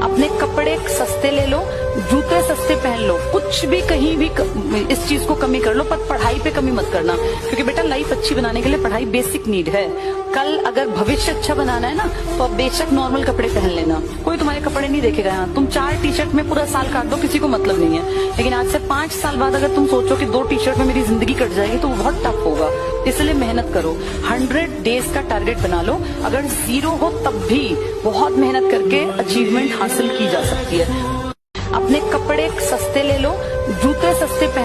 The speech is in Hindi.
अपने कपड़े सस्ते ले लो, जूते सस्ते पहन लो, कुछ भी कहीं भी इस चीज को कमी कर लो, पर पढ़ाई पे कमी मत करना, क्योंकि बेटा लाइफ अच्छी बनाने के लिए पढ़ाई बेसिक नीड है। कल अगर भविष्य अच्छा बनाना है ना, तो अब बेशक नॉर्मल कपड़े पहन लेना, कोई तुम्हारे कपड़े नहीं देखेगा। यहाँ तुम 4 टी-शर्ट में पूरा साल काट दो, किसी को मतलब नहीं है। लेकिन आज से 5 साल बाद अगर तुम सोचो कि 2 टी-शर्ट में मेरी जिंदगी कट जाएगी, तो वो बहुत टफ होगा। इसलिए मेहनत करो, 100 डेज का टारगेट बना लो। अगर 0 हो तब भी बहुत मेहनत करके अचीवमेंट हासिल की जा सकती है। अपने कपड़े सस्ते ले लो, जूते सस्ते पहन